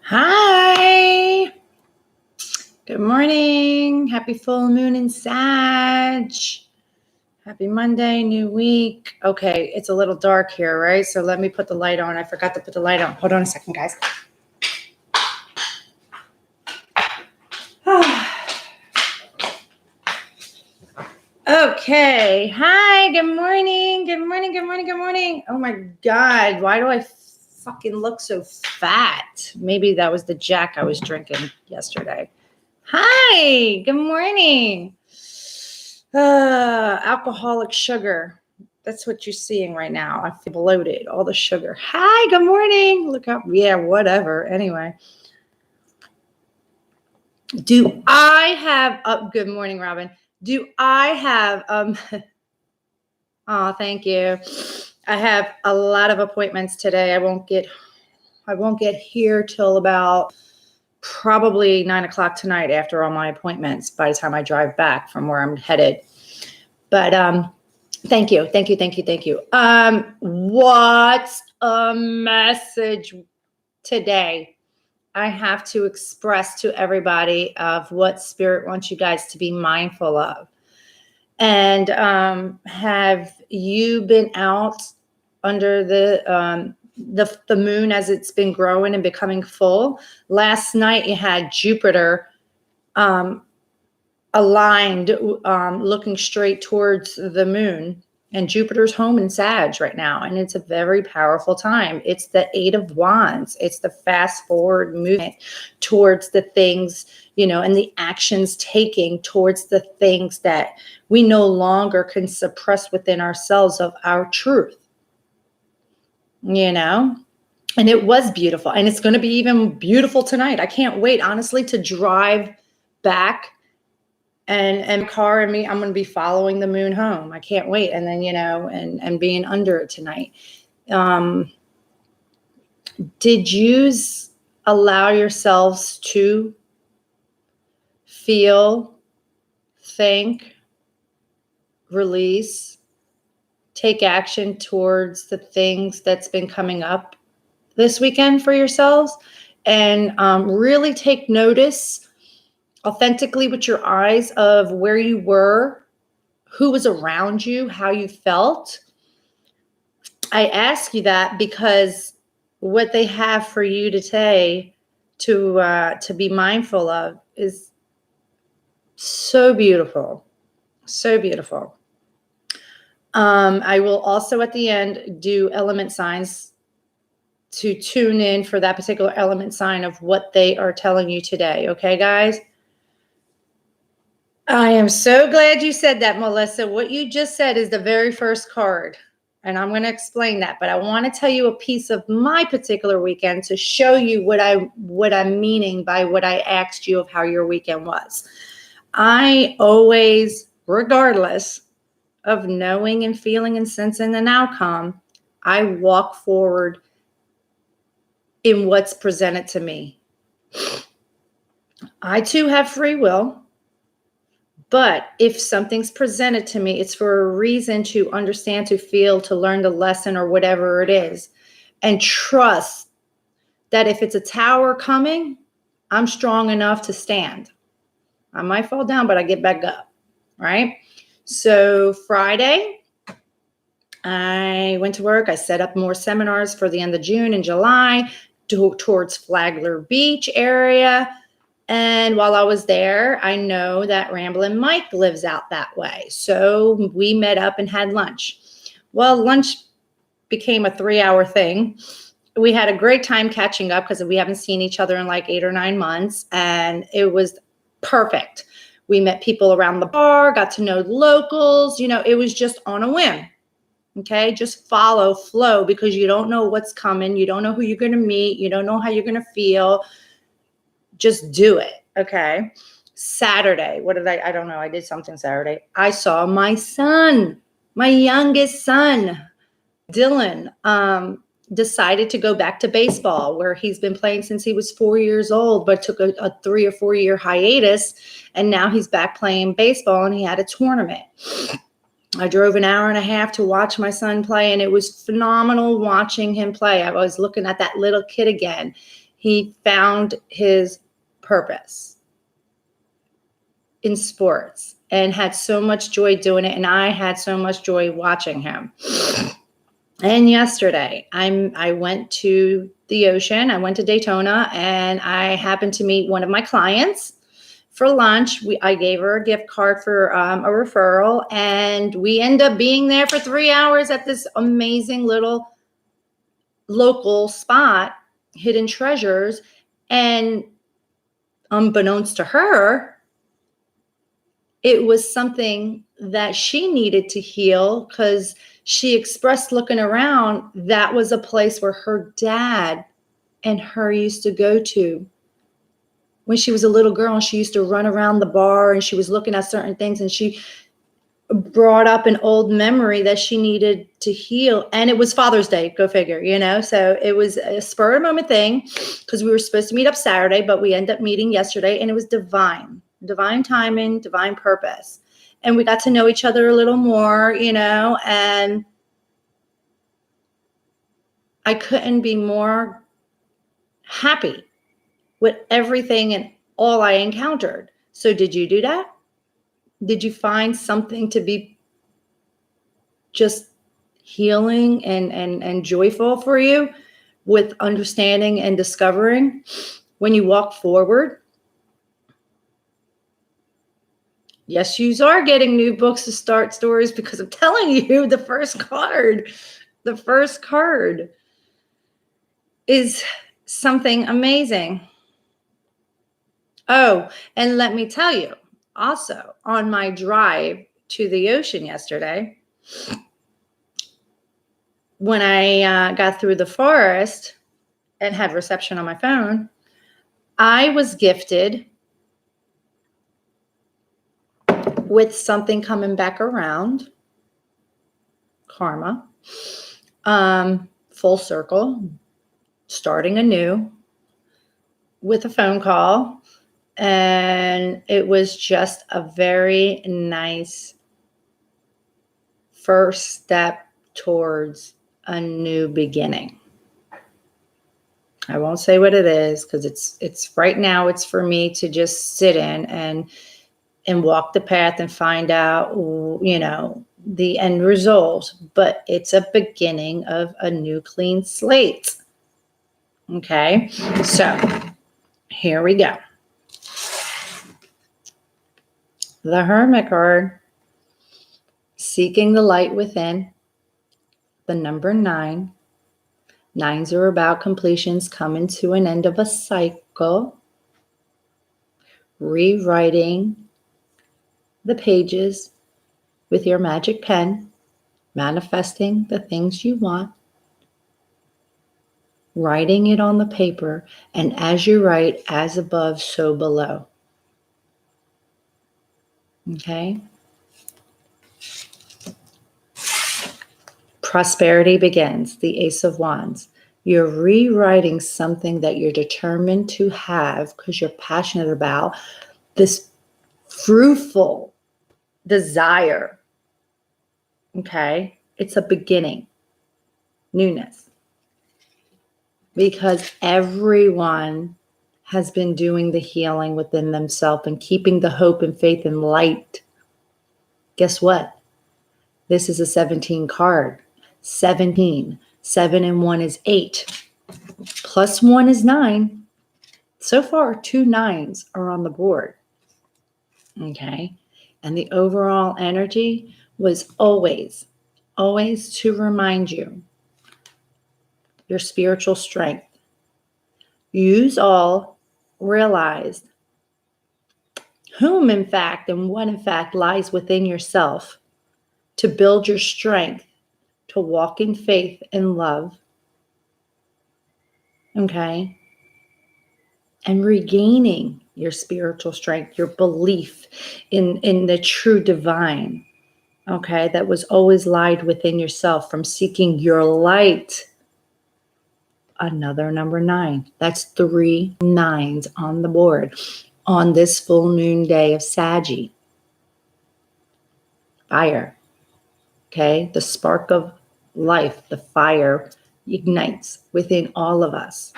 Hi. Good morning. Happy full moon in Sag. Happy Monday, new week. Okay, it's a little dark here, right? So let me put the light on. I forgot to put the light on. Hold on a second, guys. Okay. Hi. Good morning. Good morning. Good morning. Good morning. Oh my God. Why do I fucking look so fat? Maybe that was the Jack I was drinking yesterday. Hi. Good morning. Alcoholic sugar. That's what you're seeing right now. I feel bloated. All the sugar. Hi. Good morning. Look up. Yeah, whatever. Anyway. Do I have good morning, Robin. Do I have oh, thank you. I have a lot of appointments today. I won't get here till about probably 9 o'clock tonight after all my appointments by the time I drive back from where I'm headed. But thank you. What's a message today? I have to express to everybody of what Spirit wants you guys to be mindful of. And have you been out under the moon as it's been growing and becoming full? Last night you had Jupiter aligned, looking straight towards the moon. And Jupiter's home in Sag right now, and it's a very powerful time. It's the 8 of Wands. It's the fast forward movement towards the things, and the actions taking towards the things that we no longer can suppress within ourselves of our truth, And it was beautiful, and it's going to be even beautiful tonight. I can't wait, honestly, to drive back. And car and me, I'm going to be following the moon home. I can't wait. And then, and being under it tonight. Did you allow yourselves to feel, think, release, take action towards the things that's been coming up this weekend for yourselves? And really take notice authentically with your eyes of where you were, who was around you, how you felt. I ask you that because what they have for you today to be mindful of is so beautiful, so beautiful. I will also at the end do element signs to tune in for that particular element sign of what they are telling you today. Okay, guys? I am so glad you said that, Melissa. What you just said is the very first card, and I'm going to explain that. But I want to tell you a piece of my particular weekend to show you what I'm meaning by what I asked you of how your weekend was. I always, regardless of knowing and feeling and sensing an outcome, I walk forward in what's presented to me. I too have free will. But if something's presented to me, it's for a reason to understand, to feel, to learn the lesson or whatever it is. And trust that if it's a tower coming, I'm strong enough to stand. I might fall down, but I get back up, right? So Friday, I went to work. I set up more seminars for the end of June and July towards Flagler Beach area. And while I was there, I know that Ramblin' Mike lives out that way. So we met up and had lunch. Well, lunch became a 3-hour thing. We had a great time catching up because we haven't seen each other in like 8 or 9 months. And it was perfect. We met people around the bar, got to know the locals. It was just on a whim. Okay, just follow, flow, because you don't know what's coming. You don't know who you're going to meet. You don't know how you're going to feel. Just do it. Okay. Saturday. What did I don't know. I did something Saturday. I saw my son, my youngest son, Dylan, decided to go back to baseball, where he's been playing since he was 4 years old, but took a 3 or 4 year hiatus. And now he's back playing baseball, and he had a tournament. I drove an hour and a half to watch my son play, and it was phenomenal watching him play. I was looking at that little kid again. He found his purpose in sports and had so much joy doing it. And I had so much joy watching him. And yesterday, I went to the ocean. I went to Daytona, and I happened to meet one of my clients for lunch. I gave her a gift card for a referral, and we end up being there for 3 hours at this amazing little local spot, Hidden Treasures. And unbeknownst to her, it was something that she needed to heal, because she expressed, looking around, that was a place where her dad and her used to go to when she was a little girl, and she used to run around the bar, and she was looking at certain things, and she brought up an old memory that she needed to heal. And it was Father's Day, go figure, so it was a spur of the moment thing, because we were supposed to meet up Saturday, but we ended up meeting yesterday, and it was divine timing, divine purpose. And we got to know each other a little more, and I couldn't be more happy with everything and all I encountered. So did you do that? Did you find something to be just healing and joyful for you, with understanding and discovering when you walk forward? Yes, you are getting new books to start stories, because I'm telling you, the first card is something amazing. Oh, and let me tell you, also on my drive to the ocean yesterday, when I got through the forest and had reception on my phone, I was gifted with something coming back around, karma, full circle, starting anew with a phone call. And it was just a very nice first step towards a new beginning. I won't say what it is, because it's right now, it's for me to just sit in and walk the path and find out, the end result. But it's a beginning of a new clean slate. Okay, so here we go. The Hermit card, seeking the light within, the number 9. Nines are about completions, coming to an end of a cycle, rewriting the pages with your magic pen, manifesting the things you want, writing it on the paper, and as you write, as above, so below. Okay? Prosperity begins, the Ace of Wands. You're rewriting something that you're determined to have, because you're passionate about this fruitful desire. Okay? It's a beginning, newness. Because everyone has been doing the healing within themselves and keeping the hope and faith and light. Guess what? This is a 17 card. 17. 7 and 1 is 8. Plus 1 is 9. So far, 2 9s are on the board. Okay? And the overall energy was always to remind you your spiritual strength. Use all, realized whom in fact and what in fact lies within yourself to build your strength to walk in faith and love. Okay? And regaining your spiritual strength, your belief in the true divine. Okay? That was always lied within yourself from seeking your light. Another number 9. That's 3 9s on the board on this full moon day of Saggy. Fire. Okay? The spark of life, the fire ignites within all of us.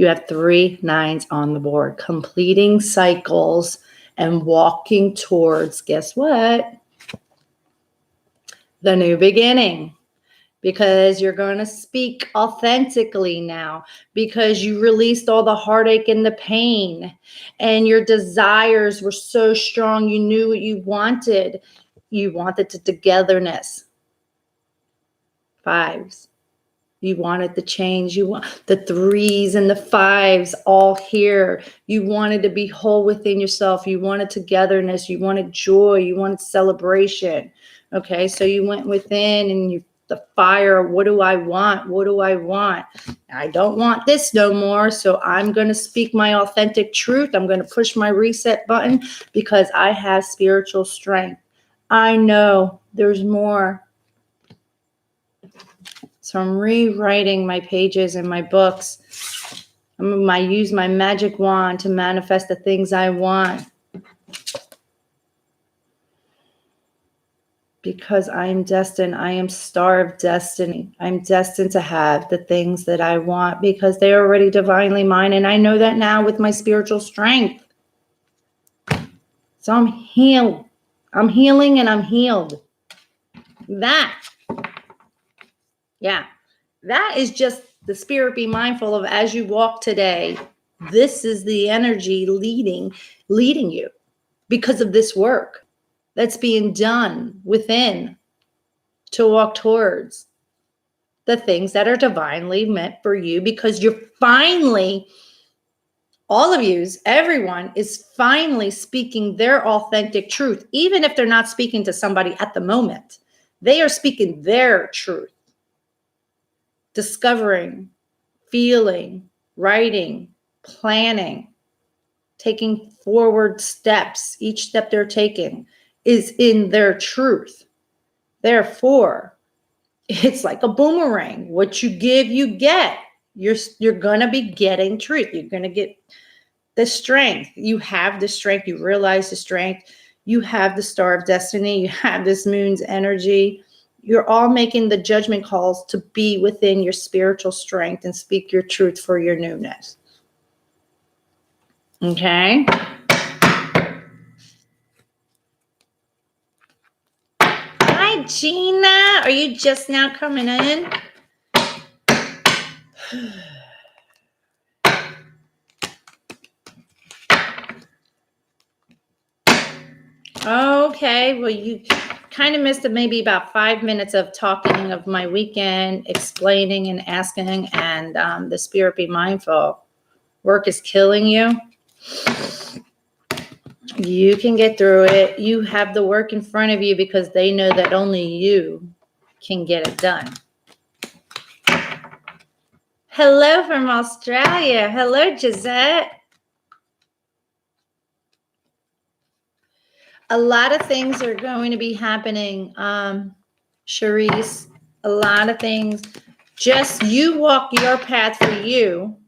You have 3 9s on the board, completing cycles and walking towards, guess what? The new beginning. Because you're going to speak authentically now, because you released all the heartache and the pain, and your desires were so strong. You knew what you wanted. You wanted the togetherness. 5s. You wanted the change. You want the 3s and the 5s all here. You wanted to be whole within yourself. You wanted togetherness. You wanted joy. You wanted celebration. Okay, so you went within and the fire. What do I want? What do I want? I don't want this no more. So I'm going to speak my authentic truth. I'm going to push my reset button because I have spiritual strength. I know there's more. So I'm rewriting my pages in my books. I use my magic wand to manifest the things I want. Because I'm destined, I am star of destiny. I'm destined to have the things that I want because they're already divinely mine. And I know that now with my spiritual strength. So I'm healed. I'm healing and I'm healed. That is just the spirit. Be mindful of as you walk today. This is the energy leading you because of this work that's being done within to walk towards the things that are divinely meant for you, because you're finally, all of yous, everyone is finally speaking their authentic truth, even if they're not speaking to somebody at the moment. They are speaking their truth, discovering, feeling, writing, planning, taking forward steps. Each step they're taking is in their truth. Therefore, it's like a boomerang. What you give, you get. You're going to be getting truth. You're going to get the strength. You have the strength. You realize the strength. You have the star of destiny. You have this moon's energy. You're all making the judgment calls to be within your spiritual strength and speak your truth for your newness. Okay? Hi, Gina. Are you just now coming in? Okay. Well, you kind of missed maybe about 5 minutes of talking of my weekend, explaining and asking, and the spirit be mindful. Work is killing you. You can get through it. You have the work in front of you because they know that only you can get it done. Hello from Australia. Hello, Gisette. A lot of things are going to be happening, Charisse. A lot of things. Just you walk your path for you.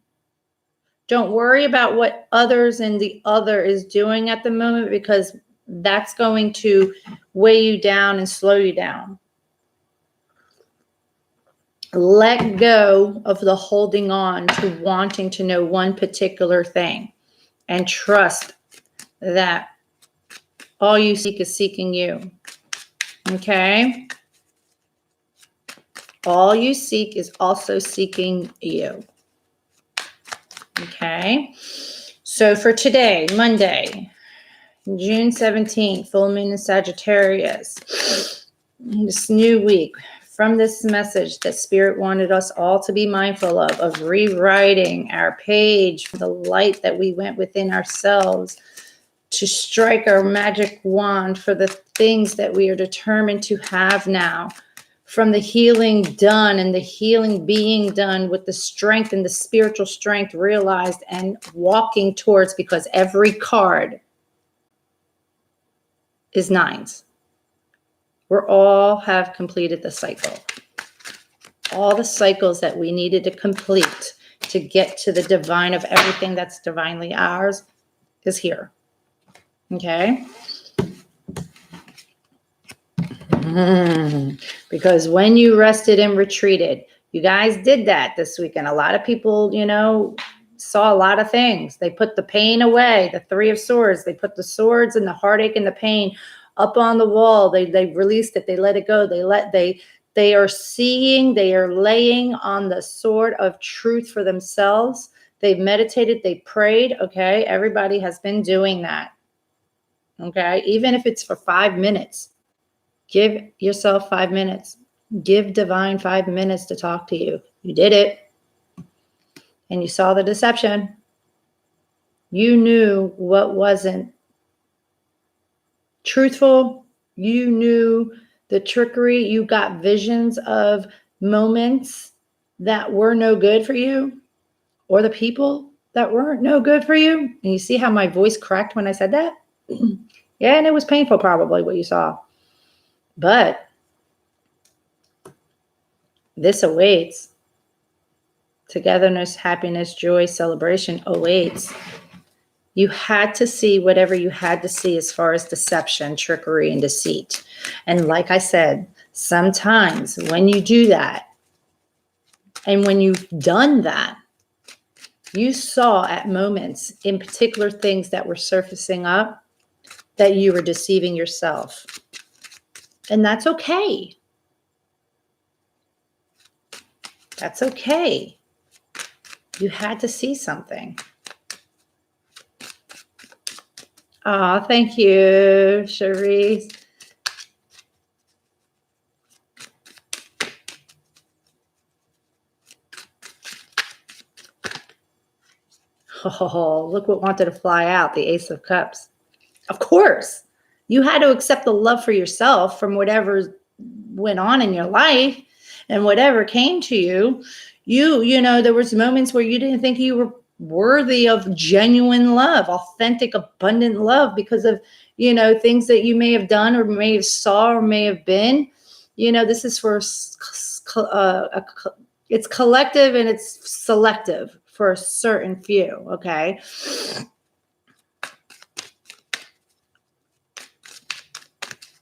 Don't worry about what others and the other is doing at the moment, because that's going to weigh you down and slow you down. Let go of the holding on to wanting to know one particular thing, and trust that all you seek is seeking you. Okay? All you seek is also seeking you. Okay? So for today, Monday, June 17th, full moon in Sagittarius, this new week, from this message that Spirit wanted us all to be mindful of rewriting our page, the light that we went within ourselves, to strike our magic wand for the things that we are determined to have now, from the healing done and the healing being done with the strength and the spiritual strength realized and walking towards, because every card is 9s. We all have completed the cycle. All the cycles that we needed to complete to get to the divine of everything that's divinely ours is here. Okay? Because when you rested and retreated, you guys did that this weekend. A lot of people, saw a lot of things. They put the pain away, the Three of Swords. They put the swords and the heartache and the pain up on the wall. They released it. They let it go. They are seeing, they are laying on the sword of truth for themselves. They've meditated, they prayed. Okay, everybody has been doing that. Okay, even if it's for 5 minutes, give yourself 5 minutes. Give divine 5 minutes to talk to you. You did it. And you saw the deception. You knew what wasn't truthful. You knew the trickery. You got visions of moments that were no good for you, or the people that weren't no good for you. And you see how my voice cracked when I said that? Yeah, and it was painful probably what you saw. But this awaits. Togetherness, happiness, joy, celebration awaits. You had to see whatever you had to see as far as deception, trickery, and deceit. And like I said, sometimes when you do that, and when you've done that, you saw at moments in particular things that were surfacing up that you were deceiving yourself. And that's okay. That's okay. You had to see something. Oh, thank you, Cherise. Oh, look what wanted to fly out, the Ace of Cups. Of course, you had to accept the love for yourself from whatever went on in your life and whatever came to you. You know, there was moments where you didn't think you were worthy of genuine love, authentic, abundant love because of, you know, things that you may have done or may have saw or may have been. You know, this is for it's collective and it's selective for a certain few. Okay.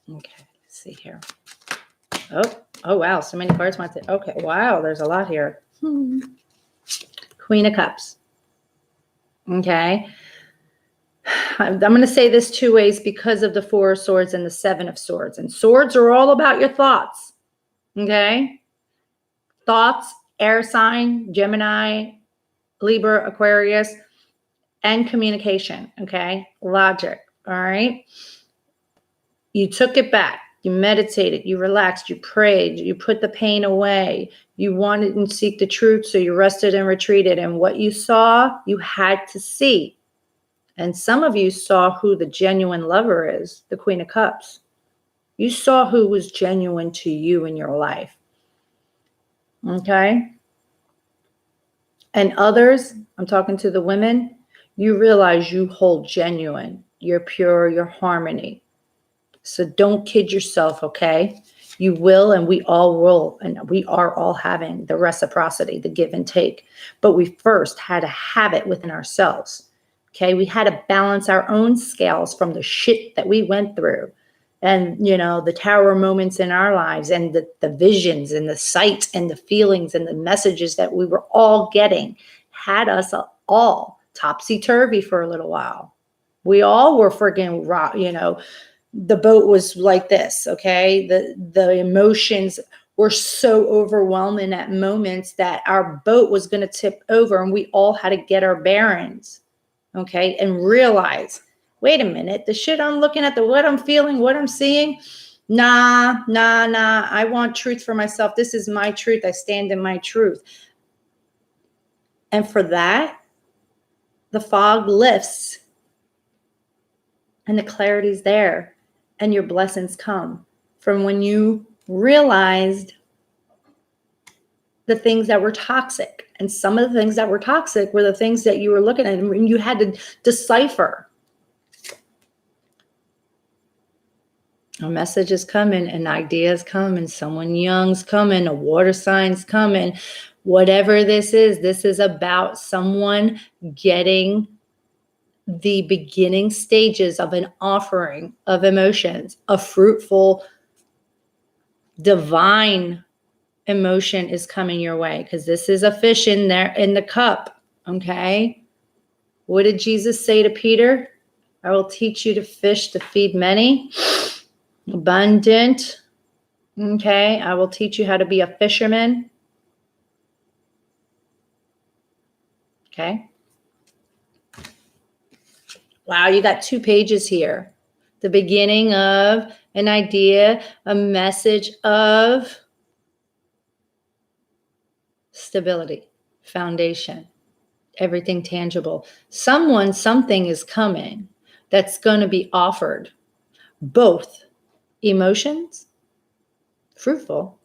Okay. Let's see here. Oh, wow. So many cards. Okay. Wow. There's a lot here. Queen of Cups. Okay. I'm going to say this two ways because of the Four of Swords and the Seven of Swords. And swords are all about your thoughts. Okay. Thoughts, air sign, Gemini, Libra, Aquarius, and communication. Okay. Logic. All right. You took it back. You meditated, you relaxed, you prayed, you put the pain away. You wanted and seek the truth, so you rested and retreated. And what you saw, you had to see. And some of you saw who the genuine lover is, the Queen of Cups. You saw who was genuine to you in your life. Okay? And others, I'm talking to the women, you realize you hold genuine. You're pure, you're harmony. So don't kid yourself, okay? You will, and we all will, and we are all having the reciprocity, the give and take. But we first had to have it within ourselves, okay? We had to balance our own scales from the shit that we went through and, you know, the tower moments in our lives and the visions and the sight and the feelings and the messages that we were all getting had us all topsy-turvy for a little while. We all were freaking rock, you know, the boat was like this, okay? The emotions were so overwhelming at moments that our boat was going to tip over, and we all had to get our bearings, okay? And realize, wait a minute, the shit I'm looking at, what I'm feeling, what I'm seeing, nah. I want truth for myself. This is my truth. I stand in my truth. And for that, the fog lifts and the clarity's there. And your blessings come from when you realized the things that were toxic. And some of the things that were toxic were the things that you were looking at and you had to decipher. A message is coming, an idea is coming, someone young's coming, a water sign's coming. Whatever this is about someone getting the beginning stages of an offering of emotions, a fruitful, divine emotion is coming your way because this is a fish in there in the cup. Okay. What did Jesus say to Peter? I will teach you to fish to feed many. Abundant. Okay. I will teach you how to be a fisherman. Okay. Wow, you got 2 pages here. The beginning of an idea, a message of stability, foundation, everything tangible. Something is coming that's going to be offered, both emotions, fruitful,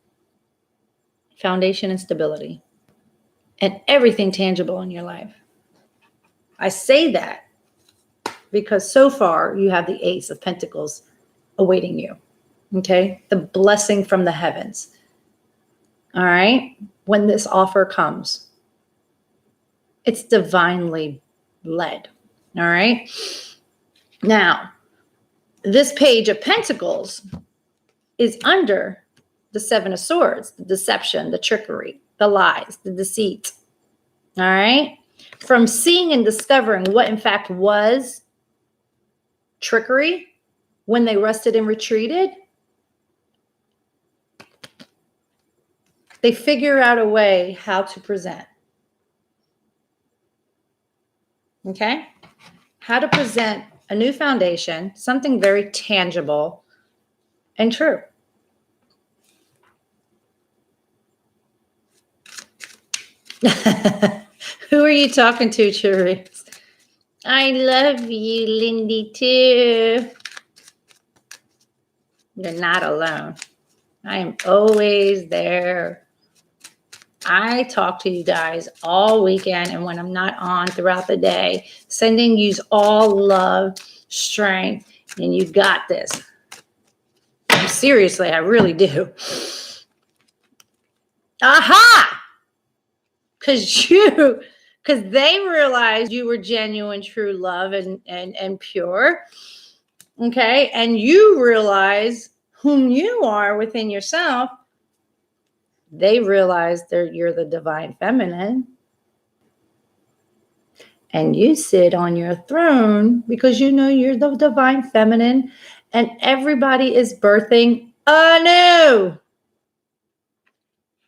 foundation and stability, and everything tangible in your life. I say that because so far you have the Ace of Pentacles awaiting you. Okay. The blessing from the heavens. All right. When this offer comes, it's divinely led. All right. Now, this page of Pentacles is under the 7 of Swords, the deception, the trickery, the lies, the deceit. All right. From seeing and discovering what in fact was trickery when they rested and retreated, they figure out a way how to present. Okay. How to present a new foundation, something very tangible and true. Who are you talking to, Cherise? I love you, Lindy, too. You're not alone. I am always there. I talk to you guys all weekend and when I'm not on throughout the day, sending you all love, strength, and you got this. Seriously, I really do. Aha! Because they realized you were genuine, true love and pure. Okay. And you realize whom you are within yourself. They realize you're the divine feminine. And you sit on your throne because you know you're the divine feminine. And everybody is birthing anew.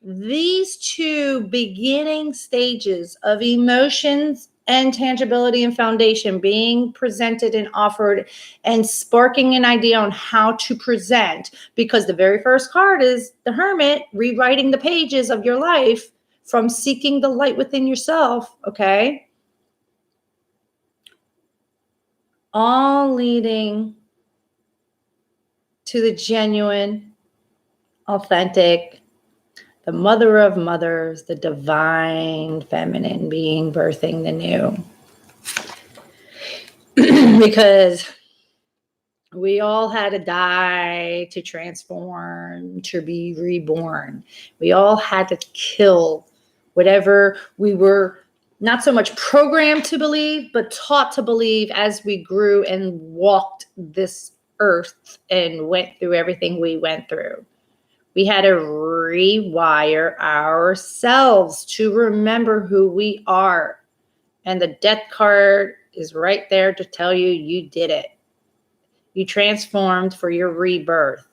These 2 beginning stages of emotions and tangibility and foundation being presented and offered and sparking an idea on how to present, because the very first card is the Hermit, rewriting the pages of your life from seeking the light within yourself. Okay. All leading to the genuine, authentic, the mother of mothers, the divine feminine being birthing the new. Because we all had to die to transform, to be reborn. We all had to kill whatever we were not so much programmed to believe, but taught to believe as we grew and walked this earth and went through everything we went through. We had to rewire ourselves to remember who we are. And the death card is right there to tell you you did it. You transformed for your rebirth.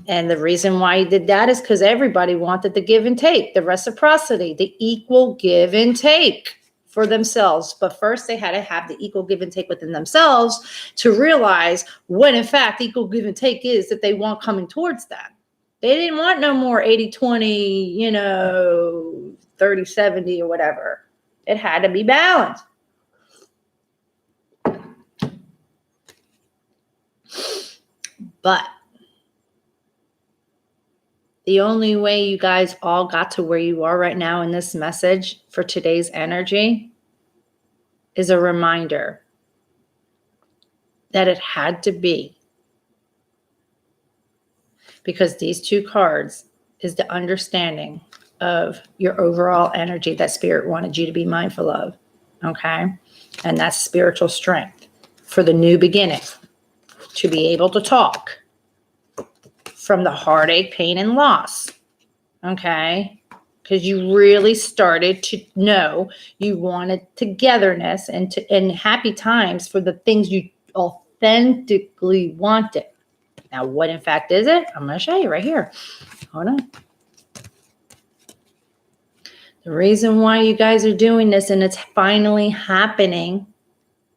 And the reason why you did that is because everybody wanted the give and take, the reciprocity, the equal give and take for themselves. But first they had to have the equal give and take within themselves to realize what in fact equal give and take is that they want coming towards them. They didn't want no more 80-20, 30-70 or whatever. It had to be balanced. But the only way you guys all got to where you are right now in this message for today's energy is a reminder that it had to be. Because these 2 cards is the understanding of your overall energy that spirit wanted you to be mindful of. Okay. And that's spiritual strength for the new beginning, to be able to talk from the heartache, pain, and loss. Okay. because you really started to know you wanted togetherness and happy times for the things you authentically wanted. Now, what in fact is it? I'm going to show you right here. Hold on. The reason why you guys are doing this and it's finally happening,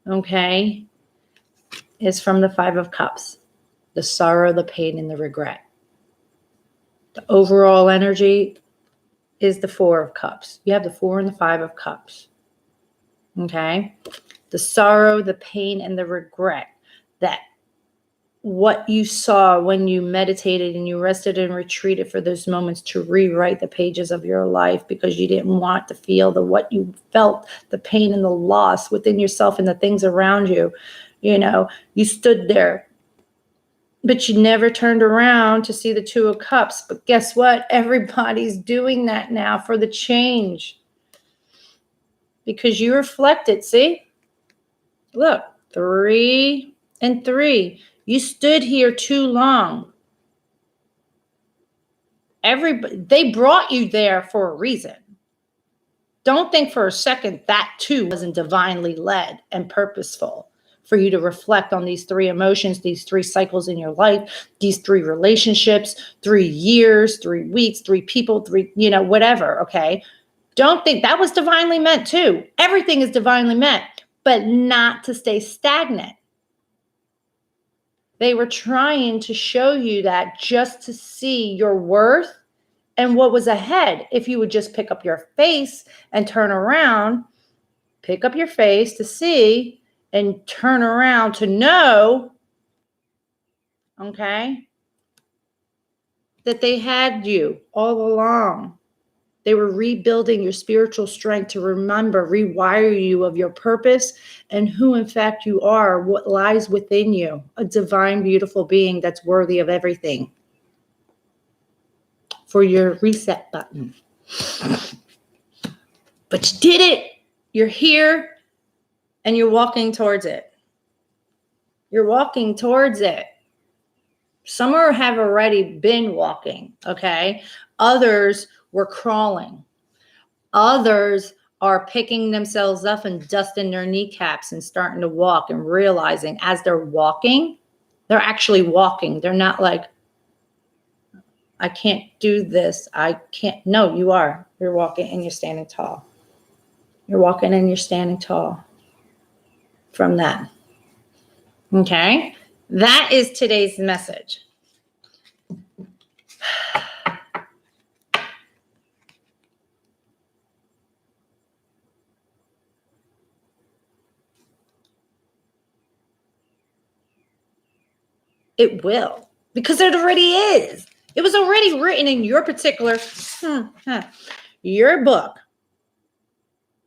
okay, is from the Five of Cups. The sorrow, the pain, and the regret. The overall energy is the Four of Cups. You have the Four and the Five of Cups. Okay? The sorrow, the pain, and the regret. That what you saw when you meditated and you rested and retreated for those moments to rewrite the pages of your life because you didn't want to feel what you felt, the pain and the loss within yourself and the things around you. You know, you stood there, but you never turned around to see the Two of Cups. But guess what? Everybody's doing that now for the change. Because you reflected, see? Look, 3 and 3. You stood here too long. They brought you there for a reason. Don't think for a second that too wasn't divinely led and purposeful for you to reflect on these 3 emotions, these 3 cycles in your life, these 3 relationships, 3 years, 3 weeks, 3 people, 3, whatever, okay? Don't think that was divinely meant too. Everything is divinely meant, but not to stay stagnant. They were trying to show you that just to see your worth and what was ahead. If you would just pick up your face and turn around, pick up your face to see and turn around to know, okay, that they had you all along. They were rebuilding your spiritual strength to remember, rewire you of your purpose and who in fact you are, what lies within you, a divine, beautiful being that's worthy of everything. For your reset button. But you did it. You're here and you're walking towards it. You're walking towards it. Some have already been walking, okay? Others were crawling. Others are picking themselves up and dusting their kneecaps and starting to walk and realizing as they're walking, they're actually walking. They're not like, I can't do this. I can't. No, you are. You're walking and you're standing tall. You're walking and you're standing tall from that. Okay? That is today's message. It will, because it already is. It was already written in your particular, your book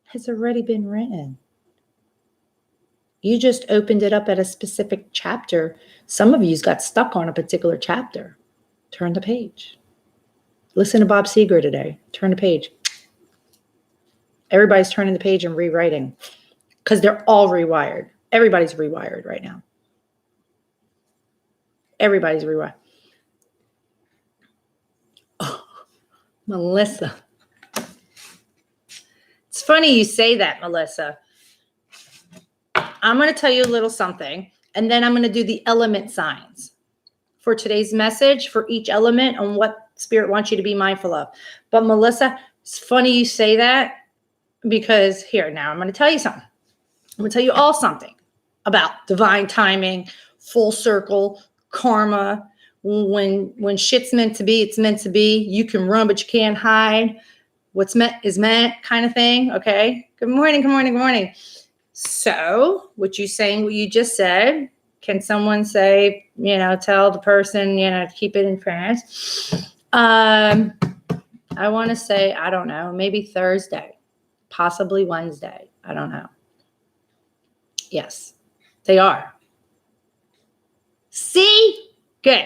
has already been written. You just opened it up at a specific chapter. Some of you's got stuck on a particular chapter. Turn the page. Listen to Bob Seger today. Turn the page. Everybody's turning the page and rewriting because they're all rewired. Everybody's rewired right now. Everybody's rewired. Oh, Melissa. It's funny you say that, Melissa. I'm going to tell you a little something, and then I'm going to do the element signs for today's message for each element on what Spirit wants you to be mindful of. But Melissa, it's funny you say that because here, now I'm going to tell you something. I'm going to tell you all something about divine timing, full circle, karma. When shit's meant to be, it's meant to be. You can run, but you can't hide. What's meant is meant, kind of thing. Okay. Good morning. Good morning. Good morning. So, what you saying? What you just said? Can someone say? Tell the person. Keep it in France. I want to say, I don't know. Maybe Thursday, possibly Wednesday. I don't know. Yes, they are. See? Good.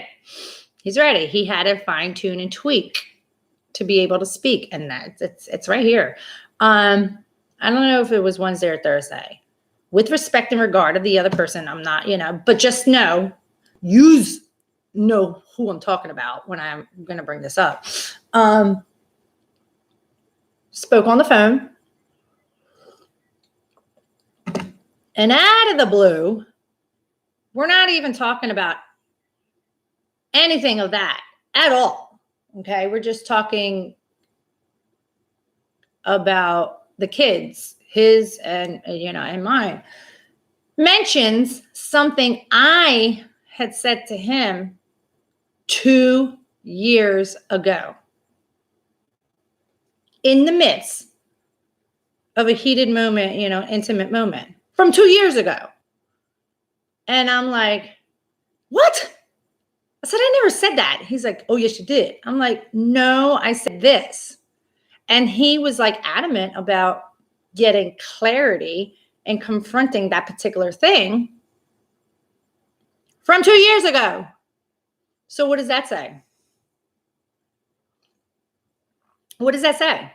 He's ready. He had to fine tune and tweak to be able to speak. And it's right here. I don't know if it was Wednesday or Thursday. With respect and regard of the other person, I'm not, but just know who I'm talking about when I'm going to bring this up. spoke on the phone. And out of the blue, we're not even talking about anything of that at all. Okay. We're just talking about the kids, his and mine. Mentions something I had said to him 2 years ago in the midst of a heated moment, intimate moment from 2 years ago. And I'm like, what? I said, I never said that. He's like, oh, yes, you did. I'm like, no, I said this. And he was like adamant about getting clarity and confronting that particular thing from 2 years ago. So what does that say? What does that say?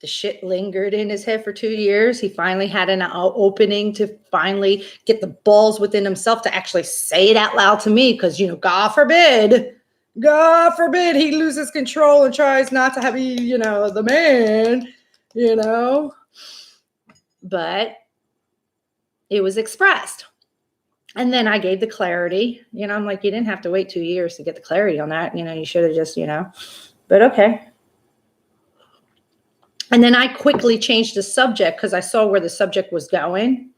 The shit lingered in his head for 2 years. He finally had an opening to finally get the balls within himself to actually say it out loud to me. Because, God forbid he loses control and tries not to be, the man, But it was expressed. And then I gave the clarity. I'm like, you didn't have to wait 2 years to get the clarity on that. You should have just, but okay. And then I quickly changed the subject because I saw where the subject was going.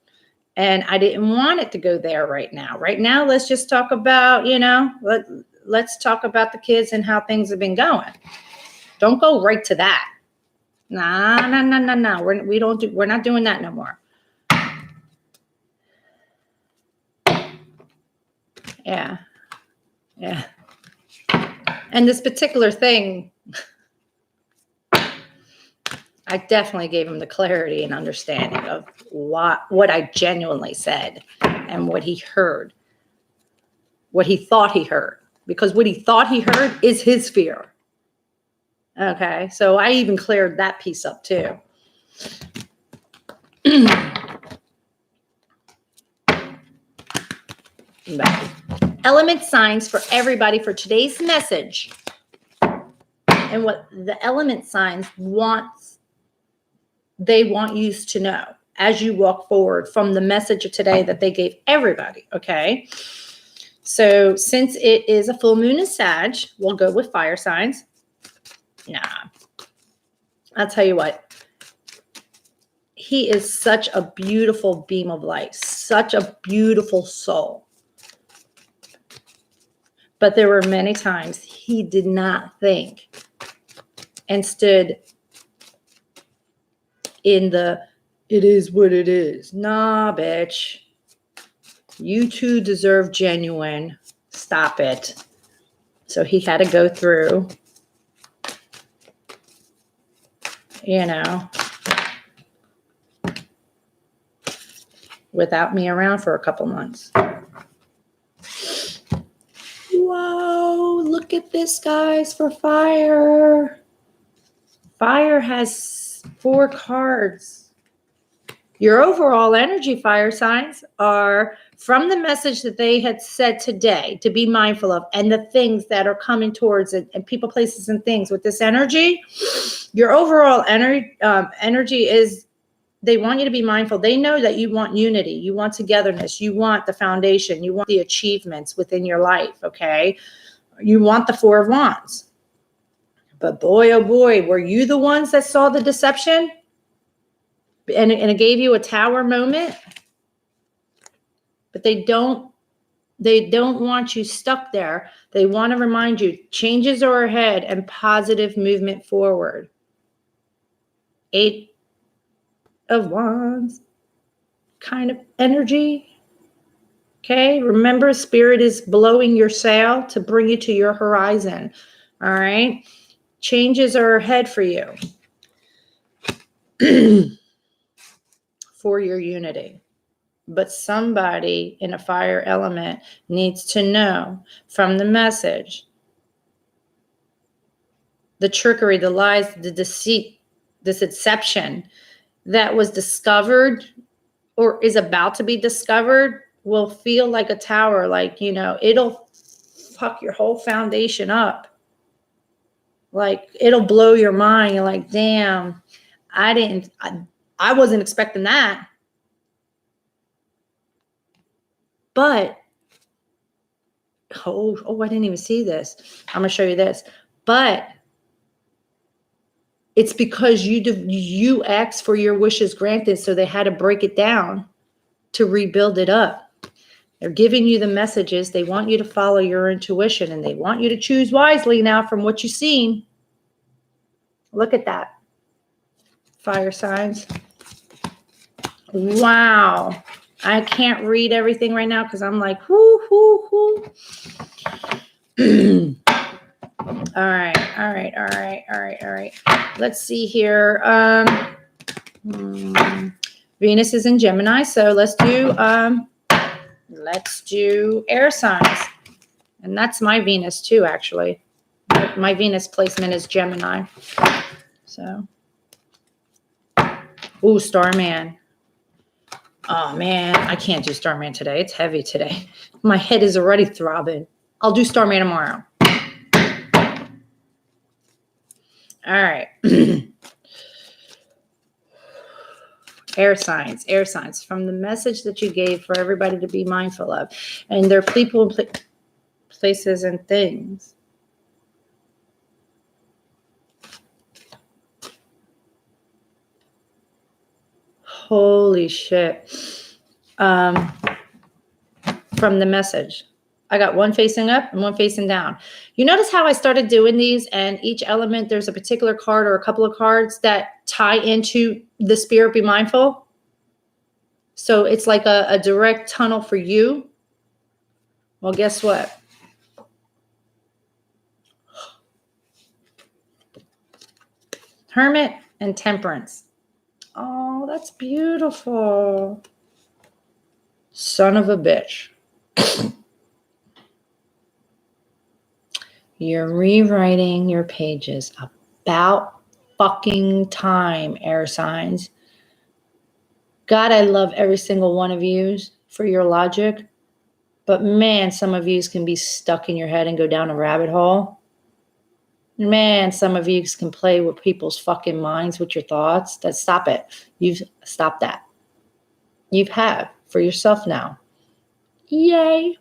And I didn't want it to go there right now. Right now, let's just talk about, let's talk about the kids and how things have been going. Don't go right to that. No. We're not doing that no more. Yeah. And this particular thing, I definitely gave him the clarity and understanding of what I genuinely said and what he heard, what he thought he heard, because what he thought he heard is his fear. Okay, so I even cleared that piece up too. Element signs for everybody for today's message, and what the element signs they want you to know as you walk forward from the message of today that they gave everybody. Okay, so since it is a full moon in Sag, we'll go with fire signs. Nah, I'll tell you what. He is such a beautiful beam of light, such a beautiful soul. But there were many times he did not think and stood in the, it is what it is. Nah, bitch. You two deserve genuine. Stop it. So he had to go through, without me around for a couple months. Whoa, look at this, guys, for fire. Fire has 4 cards. Your overall energy, fire signs, are from the message that they had said today to be mindful of and the things that are coming towards it and people, places, and things with this energy. Your overall energy is, they want you to be mindful. They know that you want unity. You want togetherness. You want the foundation. You want the achievements within your life, okay? You want the 4 of Wands. But boy, oh boy, were you the ones that saw the deception? And it gave you a tower moment? But they don't want you stuck there. They want to remind you, changes are ahead and positive movement forward. 8 of Wands kind of energy. Okay, remember, spirit is blowing your sail to bring you to your horizon. All right, changes are ahead for you for your unity. But somebody in a fire element needs to know from the message, the trickery, the lies, the deceit, this deception that was discovered or is about to be discovered will feel like a tower. Like, it'll fuck your whole foundation up. Like, it'll blow your mind. You're like, damn, I wasn't expecting that. But, I didn't even see this. I'm going to show you this. But it's because you asked for your wishes granted, so they had to break it down to rebuild it up. They're giving you the messages. They want you to follow your intuition, and they want you to choose wisely now from what you've seen. Look at that. Fire signs. Wow. I can't read everything right now because I'm like, whoo, whoo, whoo. All right. Let's see here. Venus is in Gemini, so let's do air signs. And that's my Venus too, actually. My Venus placement is Gemini. So, ooh, Starman. Oh man, I can't do Starman today. It's heavy today. My head is already throbbing. I'll do Starman tomorrow. All right. Air signs from the message that you gave for everybody to be mindful of. And they're people, places, and things. Holy shit. From the message. I got one facing up and one facing down. You notice how I started doing these, and each element, there's a particular card or a couple of cards that tie into the spirit be mindful. So it's like a direct tunnel for you. Well, guess what? Hermit and Temperance. Oh, that's beautiful. Son of a bitch. You're rewriting your pages. About fucking time, air signs. God, I love every single one of you for your logic. But man, some of you can be stuck in your head and go down a rabbit hole. Man, some of you can play with people's fucking minds with your thoughts. Stop it. You've stopped that. You have for yourself now. Yay.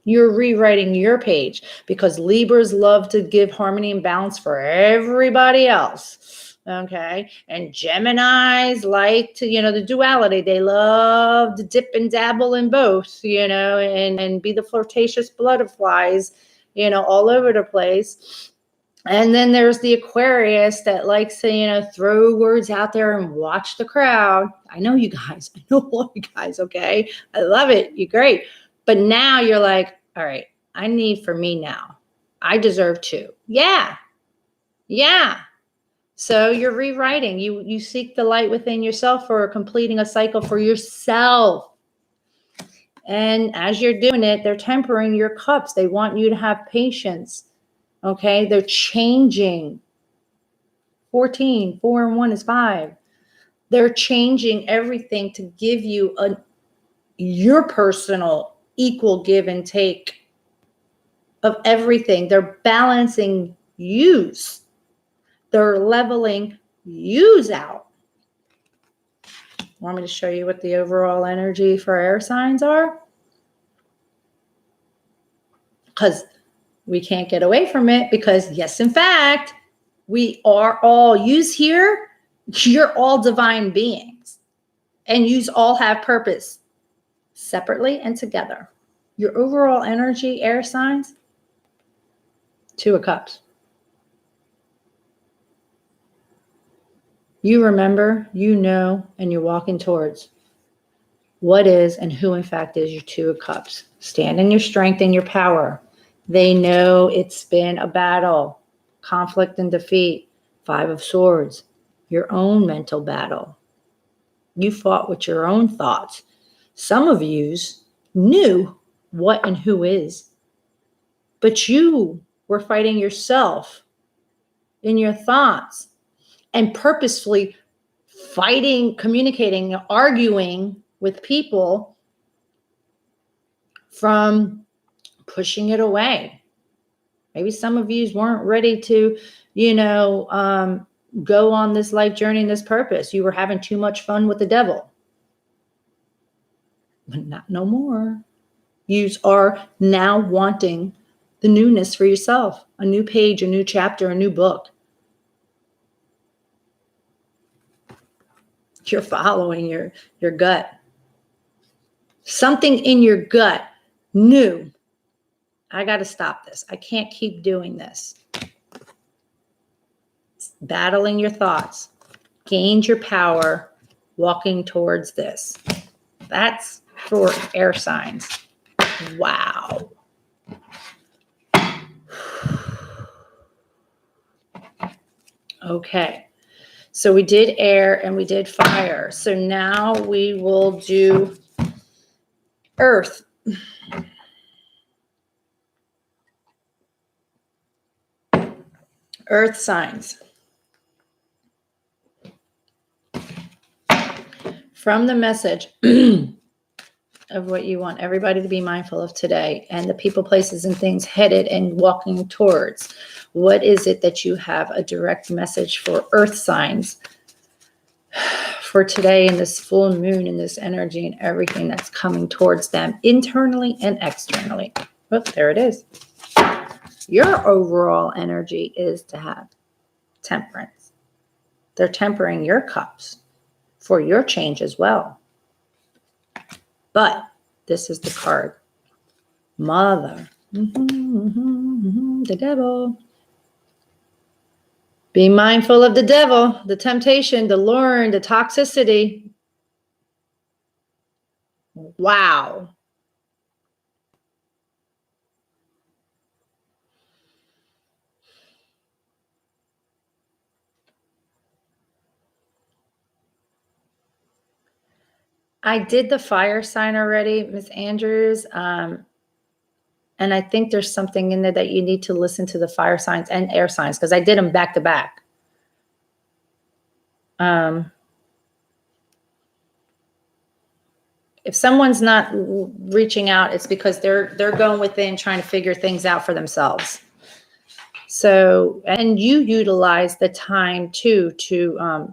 You're rewriting your page because Libras love to give harmony and balance for everybody else. Okay. And Geminis like to, the duality. They love to dip and dabble in both, and be the flirtatious butterflies, all over the place. And then there's the Aquarius that likes to, throw words out there and watch the crowd. I know you guys. I know all you guys, okay? I love it. You're great. But now you're like, all right, I need for me now. I deserve to. Yeah. So you're rewriting. You seek the light within yourself for completing a cycle for yourself. And as you're doing it, they're tempering your cups. They want you to have patience. Okay, they're changing. 14, 4 and 1 is 5. They're changing everything to give you your personal equal give and take of everything. They're balancing yous. They're leveling yous out. Want me to show you what the overall energy for air signs are? Because we can't get away from it, because yes, in fact, we are all yous here. You're all divine beings, and yous all have purpose separately and together. Your overall energy, air signs, 2 of Cups. You remember, and you're walking towards what is and who in fact is your 2 of Cups. Stand in your strength and your power. They know it's been a battle, conflict and defeat. 5 of Swords, your own mental battle. You fought with your own thoughts. Some of yous knew what and who is, but you were fighting yourself in your thoughts and purposefully fighting, communicating, arguing with people from pushing it away. Maybe some of you weren't ready to go on this life journey and this purpose. You were having too much fun with the devil. But not no more. You are now wanting the newness for yourself, a new page, a new chapter, a new book. You're following your gut. Something in your gut knew, I got to stop this. I can't keep doing this. Battling your thoughts, gained your power, walking towards this. That's for air signs. Wow. Okay. So we did air and we did fire. So now we will do earth. Earth signs. From the message of what you want everybody to be mindful of today and the people, places, and things headed and walking towards. What is it that you have a direct message for earth signs for today and this full moon and this energy and everything that's coming towards them internally and externally? Oh, there it is. Your overall energy is to have temperance. They're tempering your cups for your change as well. But this is the card. Mother. The devil. Be mindful of the devil, the temptation, the lure, the toxicity. Wow. I did the fire sign already, Miss Andrews. And I think there's something in there that you need to listen to the fire signs and air signs because I did them back to back. If someone's not reaching out, it's because they're going within trying to figure things out for themselves. So, and you utilize the time too to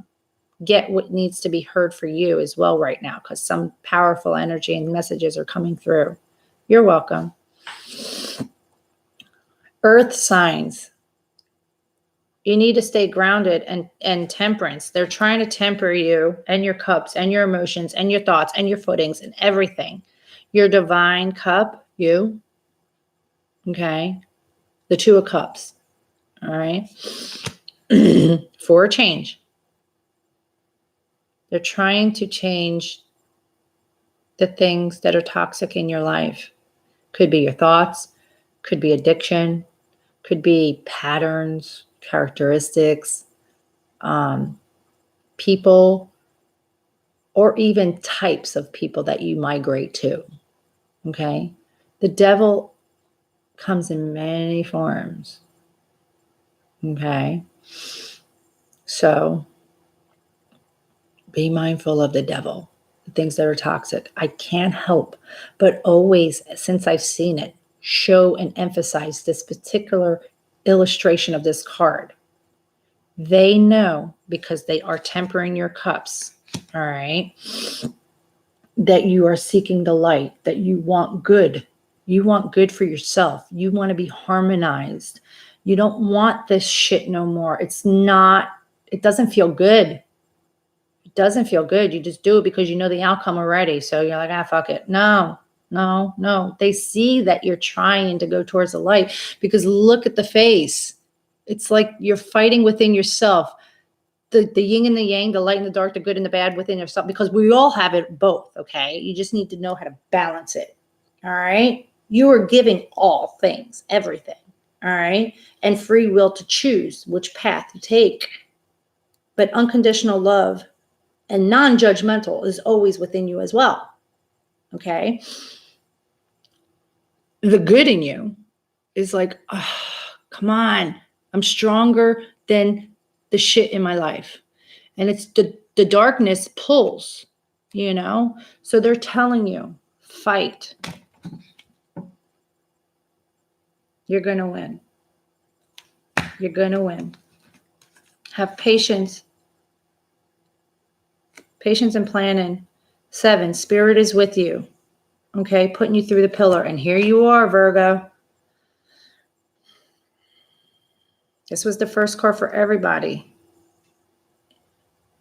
get what needs to be heard for you as well right now, because some powerful energy and messages are coming through. You're welcome. Earth signs. You need to stay grounded and temperance. They're trying to temper you and your cups and your emotions and your thoughts and your footings and everything. Your divine cup, you. Okay. The Two of Cups. All right. For a change. They're trying to change the things that are toxic in your life. Could be your thoughts, could be addiction, could be patterns, characteristics, people, or even types of people that you migrate to. Okay? The devil comes in many forms. Okay? So be mindful of the devil, the things that are toxic. I can't help but always, since I've seen it, show and emphasize this particular illustration of this card. They know, because they are tempering your cups, all right, that you are seeking the light, that you want good. You want good for yourself. You want to be harmonized. You don't want this shit no more. It doesn't feel good. It doesn't feel good. You just do it because you know the outcome already. So you're like, fuck it. No. They see that you're trying to go towards the light because look at the face. It's like you're fighting within yourself. The yin and the yang, the light and the dark, the good and the bad within yourself, because we all have it both, okay? You just need to know how to balance it, all right? You are giving all things, everything, all right? And free will to choose which path you take. But unconditional love and non-judgmental is always within you as well, okay? The good in you is like, oh, come on. I'm stronger than the shit in my life. And it's the darkness pulls, So they're telling you, fight. You're going to win. You're going to win. Have patience. Patience and planning. 7, Spirit is with you. Okay, putting you through the pillar. And here you are, Virgo. This was the first card for everybody.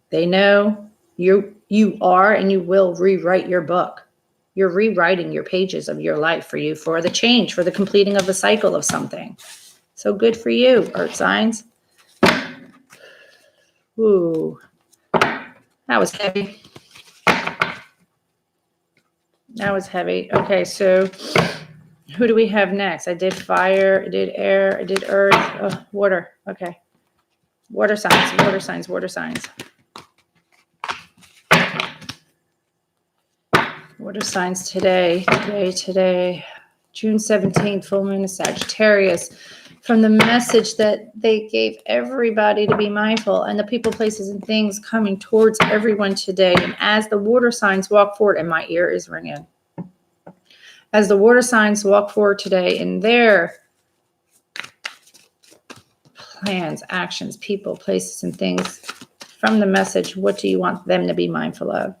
They know you are and you will rewrite your book. You're rewriting your pages of your life for the change, for the completing of the cycle of something. So good for you, Earth signs. Ooh, that was heavy. That was heavy. Okay, so who do we have next? I did fire, I did air, I did earth, water. Okay. Water signs, water signs, water signs. Water signs today. June 17th, full moon is Sagittarius. From the message that they gave everybody to be mindful and the people, places, and things coming towards everyone today. And as the water signs walk forward, and my ear is ringing. As the water signs walk forward today in their plans, actions, people, places, and things, from the message, what do you want them to be mindful of?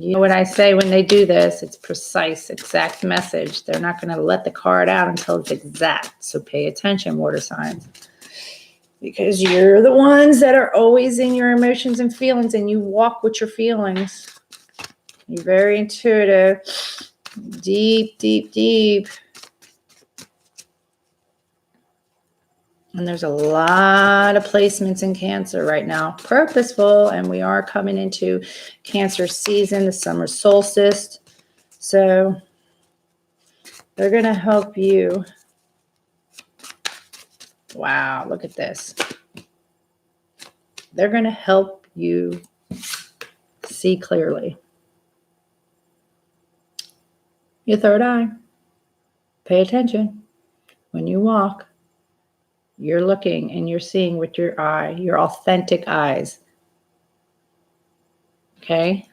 You know what I say when they do this? It's precise, exact message. They're not going to let the card out until it's exact. So pay attention, water signs. Because you're the ones that are always in your emotions and feelings, and you walk with your feelings. You're very intuitive. Deep, deep, deep. And there's a lot of placements in Cancer right now. Purposeful, and we are coming into Cancer season, the summer solstice. So they're going to help you. Wow, look at this. They're going to help you see clearly. Your third eye. Pay attention. When you walk, you're looking and you're seeing with your eye, your authentic eyes. Okay?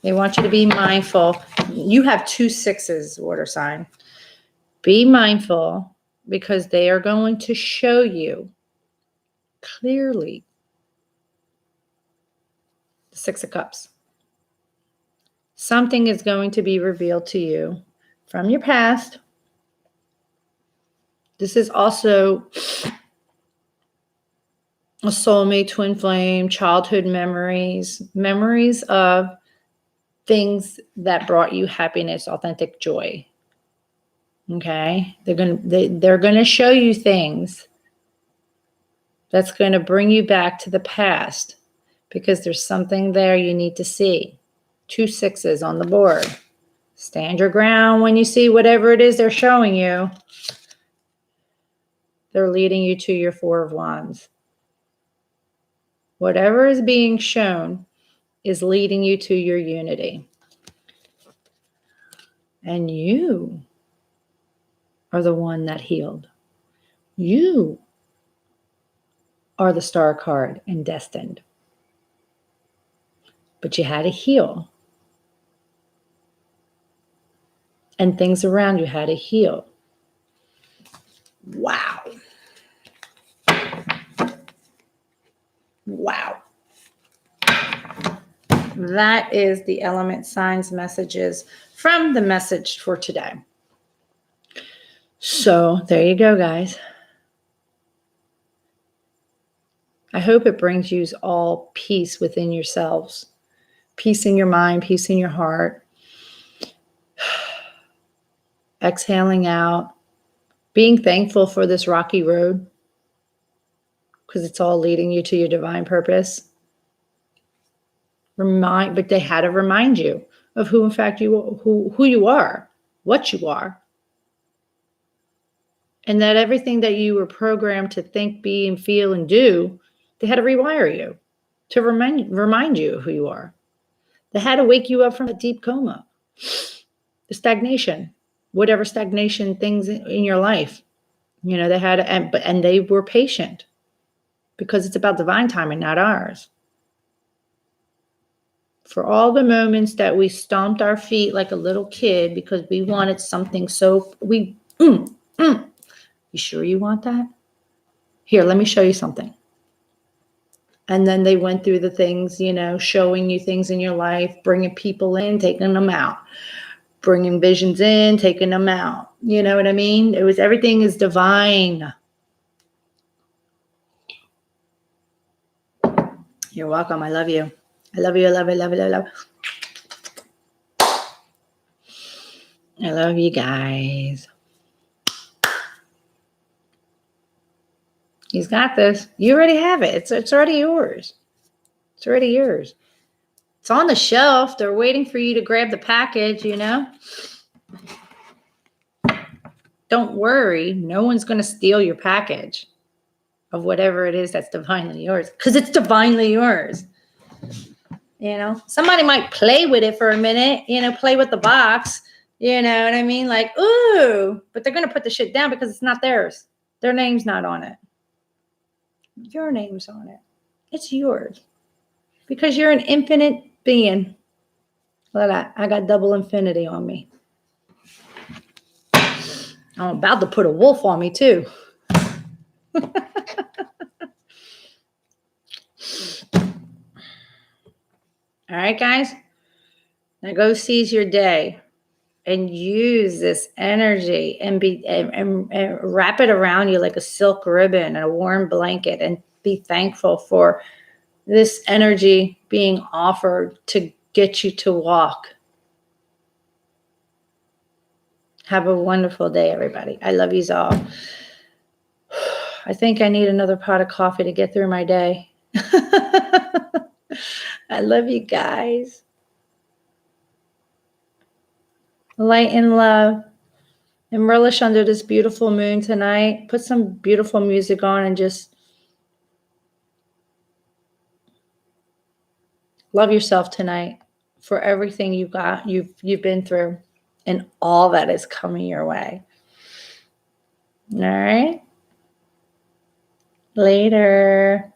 They want you to be mindful. You have 2 6s, water sign. Be mindful because they are going to show you clearly the 6 of Cups. Something is going to be revealed to you from your past. This is also a soulmate, twin flame, childhood memories of things that brought you happiness, authentic joy. Okay? They're going to show you things that's going to bring you back to the past because there's something there you need to see. 2 6s on the board. Stand your ground when you see whatever it is they're showing you. They're leading you to your 4 of Wands. Whatever is being shown is leading you to your unity. And you are the one that healed. You are the star card and destined. But you had to heal. And things around you had to heal. Wow. Wow. That is the element signs messages from the message for today. So there you go, guys. I hope it brings you all peace within yourselves. Peace in your mind, peace in your heart. Exhaling out. Being thankful for this rocky road because it's all leading you to your divine purpose. But they had to remind you of who, in fact, who you are, what you are, and that everything that you were programmed to think, be, and feel, and do, they had to rewire you to remind you of who you are. They had to wake you up from a deep coma, the stagnation, whatever stagnation things in your life. They had, and they were patient because it's about divine timing, not ours. For all the moments that we stomped our feet like a little kid because we wanted something, so you sure you want that? Here, let me show you something. And then they went through the things, showing you things in your life, bringing people in, taking them out, bringing visions in, taking them out. You know what I mean? Everything is divine. You're welcome. I love you. I love you. I love you. I love you. I love you. I love you guys. He's got this. You already have it. It's already yours. It's already yours. It's on the shelf. They're waiting for you to grab the package, Don't worry. No one's going to steal your package of whatever it is that's divinely yours, because it's divinely yours. Somebody might play with it for a minute, play with the box, you know what I mean? Like, ooh, but they're going to put the shit down because it's not theirs. Their name's not on it. Your name's on it. It's yours because you're an infinite being. Look at that. I got double infinity on me. I'm about to put a wolf on me too. All right, guys. Now go seize your day and use this energy and wrap it around you like a silk ribbon and a warm blanket, and be thankful for this energy being offered to get you to walk. Have a wonderful day, everybody. I love yous all. I think I need another pot of coffee to get through my day. I love you guys. Light and love. And relish under this beautiful moon tonight. Put some beautiful music on and just love yourself tonight for everything you've been through and all that is coming your way. All right. Later.